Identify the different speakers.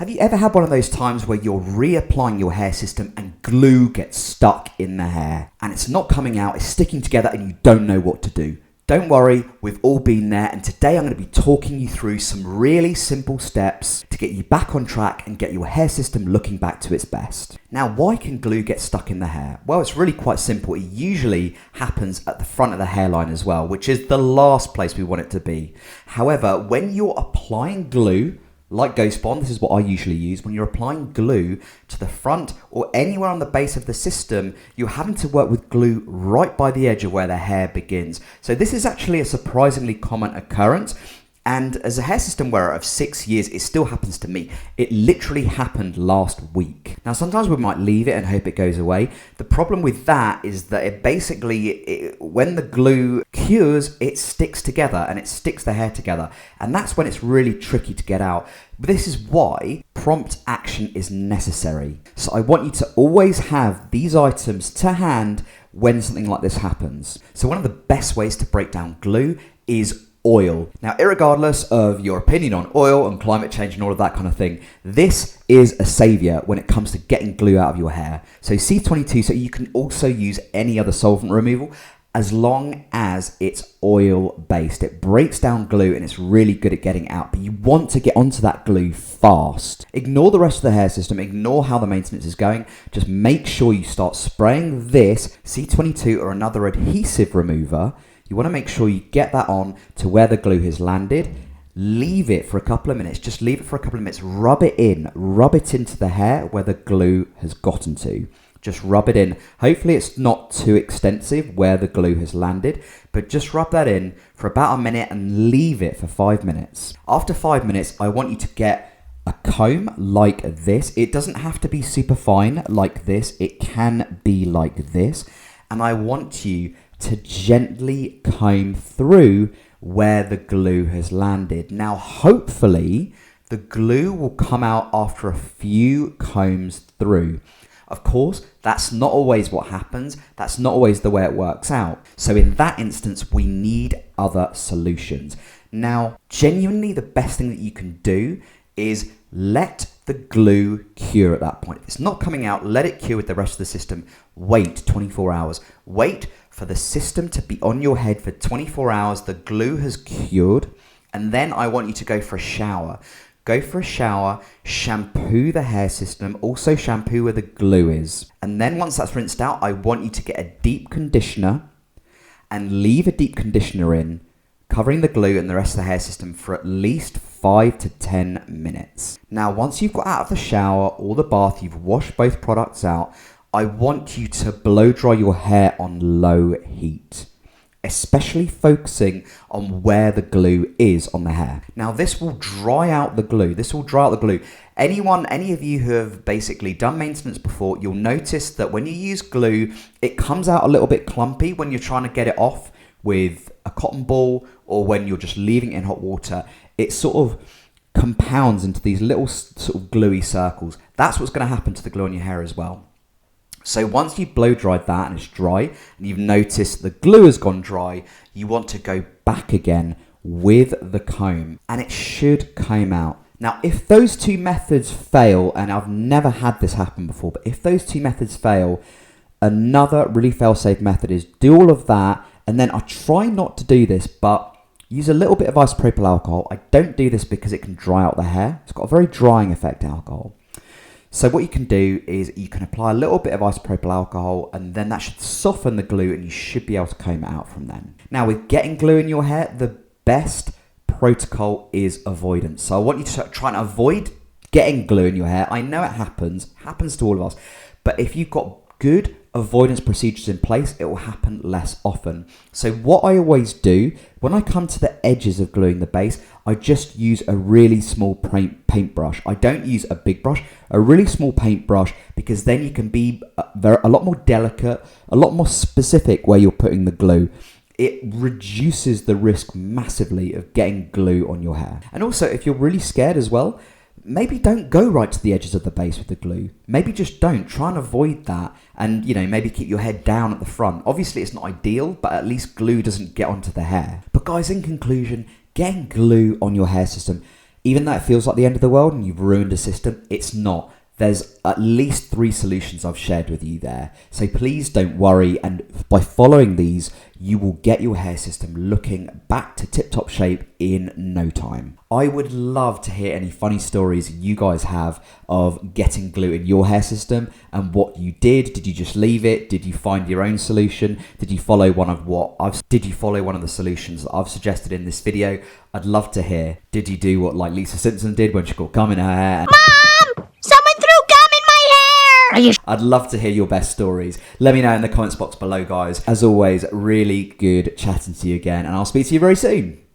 Speaker 1: Have you ever had one of those times where you're reapplying your hair system and glue gets stuck in the hair and it's not coming out, it's sticking together and you don't know what to do? Don't worry, we've all been there, and today I'm going to be talking you through some really simple steps to get you back on track and get your hair system looking back to its best. Now, why can glue get stuck in the hair? Well, it's really quite simple. It usually happens at the front of the hairline as well, which is the last place we want it to be. However, when you're applying glue, like Ghost Bond, this is what I usually use. When you're applying glue to the front or anywhere on the base of the system, you're having to work with glue right by the edge of where the hair begins. So this is actually a surprisingly common occurrence. And as a hair system wearer of 6 years, it still happens to me. It literally happened last week. Now, sometimes we might leave it and hope it goes away. The problem with that is that it basically, when the glue cures, it sticks together and it sticks the hair together. And that's when it's really tricky to get out. This is why prompt action is necessary. So I want you to always have these items to hand when something like this happens. So one of the best ways to break down glue is oil. Now, irregardless of your opinion on oil and climate change and all of that kind of thing, this is a savior when it comes to getting glue out of your hair. So C22, so you can also use any other solvent removal as long as it's oil based. It breaks down glue and it's really good at getting out, but you want to get onto that glue fast. Ignore the rest of the hair system, ignore how the maintenance is going. Just make sure you start spraying this C22 or another adhesive remover. You want to make sure you get that on to where the glue has landed. Leave it for a couple of minutes. Just leave it for a couple of minutes. Rub it in. Rub it into the hair where the glue has gotten to. Just rub it in. Hopefully it's not too extensive where the glue has landed, but just rub that in for about a minute and leave it for 5 minutes. After 5 minutes, I want you to get a comb like this. It doesn't have to be super fine like this. It can be like this. And I want you to gently comb through where the glue has landed. Now, hopefully, the glue will come out after a few combs through. Of course, that's not always what happens. That's not always the way it works out. So in that instance, we need other solutions. Now, genuinely, the best thing that you can do is let the glue cure at that point. If it's not coming out, let it cure with the rest of the system. Wait 24 hours. Wait for the system to be on your head for 24 hours. The glue has cured. And then I want you to go for a shower. Go for a shower, shampoo the hair system, also shampoo where the glue is. And then once that's rinsed out, I want you to get a deep conditioner and leave a deep conditioner in, covering the glue and the rest of the hair system for at least 5 to 10 minutes. Now, once you've got out of the shower or the bath, you've washed both products out, I want you to blow dry your hair on low heat, especially focusing on where the glue is on the hair. Now, this will dry out the glue. Any of you who have basically done maintenance before, you'll notice that when you use glue, it comes out a little bit clumpy when you're trying to get it off with a cotton ball or when you're just leaving it in hot water. It sort of compounds into these little sort of gluey circles. That's what's going to happen to the glue on your hair as well. So once you've blow dried that and it's dry and you've noticed the glue has gone dry, you want to go back again with the comb and it should comb out. Now, if those two methods fail, and I've never had this happen before, but if those two methods fail, another really fail-safe method is do all of that, and then I try not to do this, but use a little bit of isopropyl alcohol. I don't do this because it can dry out the hair. It's got a very drying effect, alcohol. So what you can do is you can apply a little bit of isopropyl alcohol and then that should soften the glue and you should be able to comb it out from then. Now, with getting glue in your hair, the best protocol is avoidance. So I want you to try and avoid getting glue in your hair. I know it happens to all of us, but if you've got good avoidance procedures in place, it will happen less often. So what I always do, when I come to the edges of gluing the base, I just use a really small paintbrush. I don't use a big brush, a really small paintbrush, because then you can be a lot more delicate, a lot more specific where you're putting the glue. It reduces the risk massively of getting glue on your hair. And also, if you're really scared as well, maybe don't go right to the edges of the base with the glue. Maybe just don't. Try and avoid that and, maybe keep your head down at the front. Obviously, it's not ideal, but at least glue doesn't get onto the hair. But guys, in conclusion, getting glue on your hair system, Even though it feels like the end of the world and you've ruined a system, it's not. There's at least 3 solutions I've shared with you there. So please don't worry, and by following these, you will get your hair system looking back to tip-top shape in no time. I would love to hear any funny stories you guys have of getting glue in your hair system and what you did. Did you just leave it? Did you find your own solution? Did you follow one of the solutions that I've suggested in this video? I'd love to hear. Did you do what like Lisa Simpson did when she got gum in her hair?
Speaker 2: Mom! Someone threw gum in my hair!
Speaker 1: I'd love to hear your best stories. Let me know in the comments box below, guys. As always, really good chatting to you again, and I'll speak to you very soon.